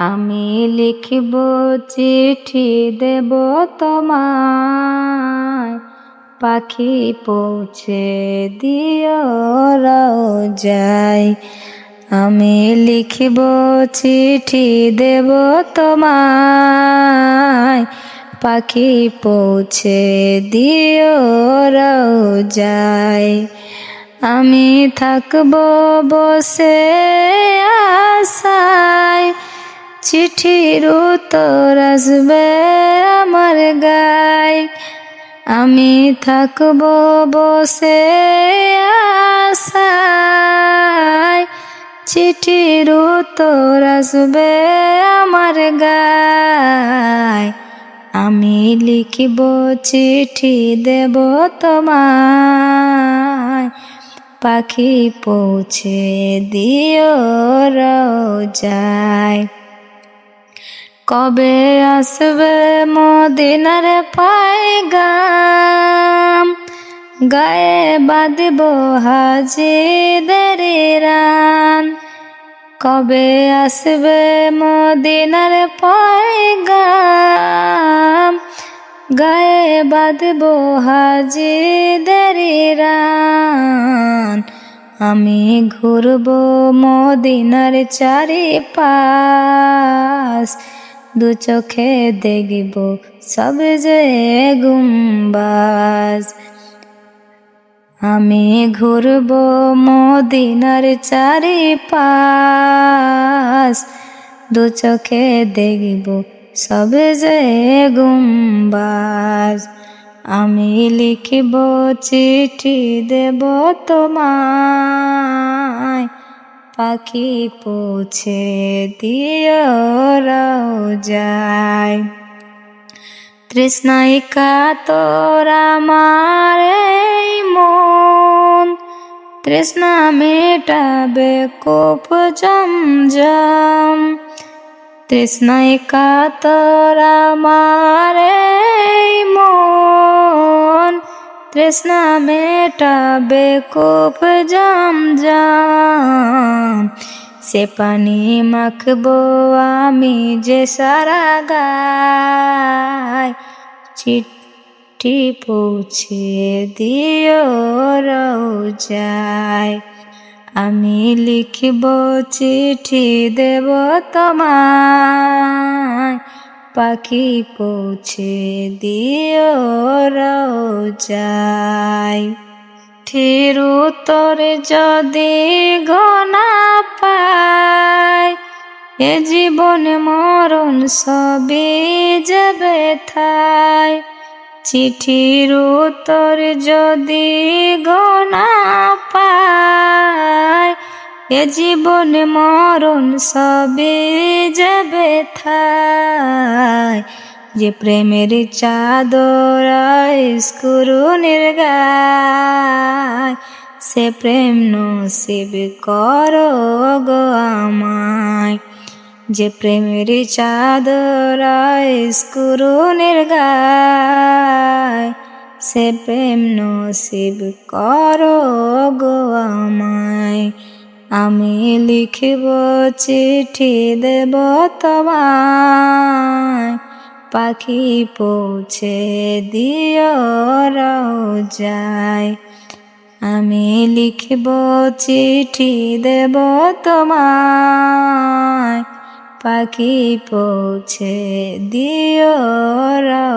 আমি লিখিব চিঠি দেব তোমায়, পাখি পৌঁছে দিও রওজায়। আমি লিখিব চিঠি দেব তোমায়, পাখি পৌঁছে দিও রওজায়। আমি থাকব বসে আশায়, চিঠির উত্তর আসবে আমার গায়। আমি থাকব বসে আশায়, চিঠির উত্তর আসবে আমার গায়। আমি লিখিব চিঠি দেব তোমায়, পাখি পৌঁছে দিও রওজায়। কবে আসবে মদিনার পায়গাম, গায়ে বাঁধব হাজিদের রান। কবে আসবে মদিনার পায়গাম, গায়ে বাঁধব হাজিদের রান। আমি ঘুরব মদিনার চারিপাশ, দু চোখে দেখব সব যে গুম্বাজ। আমি ঘুরব মদিনার চারিপাশ, দু চোখে দেখব সব যে গুম্বাজ। আমি লিখিব চিঠি দেব তোমায়, পাখি পৌঁছে দিও রওজায়। তৃষ্ণায় কাতর আমার এই মন, তৃষ্ণা মেটাবে কূপ জমজম। তৃষ্ণায় কাতর আমার এই মন, তৃষ্ণা মেটাবে কূপ জমজম। সে পানি মাখবো আমি যে সারা গায়, চিঠি পৌঁছে দিও রওজায়। আমি লিখিব চিঠি দেব তোমায়, পাখি পৌঁছে দিও রওজায়। চিঠির উত্তরে যদি ঘনা পায়, এ জীবন মরণ সবই যে ব্যথায়। চিঠির উত্তর যদি ঘনা পায়, এ জীবন মরণ সবই যে ব্যথায়। যে প্রেমের চাদর স্কুরুনির গায়, সে প্রেম নসিব করো গো আমায়। যে প্রেমের চাদর স্কুরুনির গায়, সে প্রেম নসিব করো গো আমায়। আমি লিখিব চিঠি দেব তোমায়, পাখি পৌঁছে দিও রওজায়। আমি লিখিব চিঠি দেব তোমায়, পাখি পৌঁছে দিও রওজায়।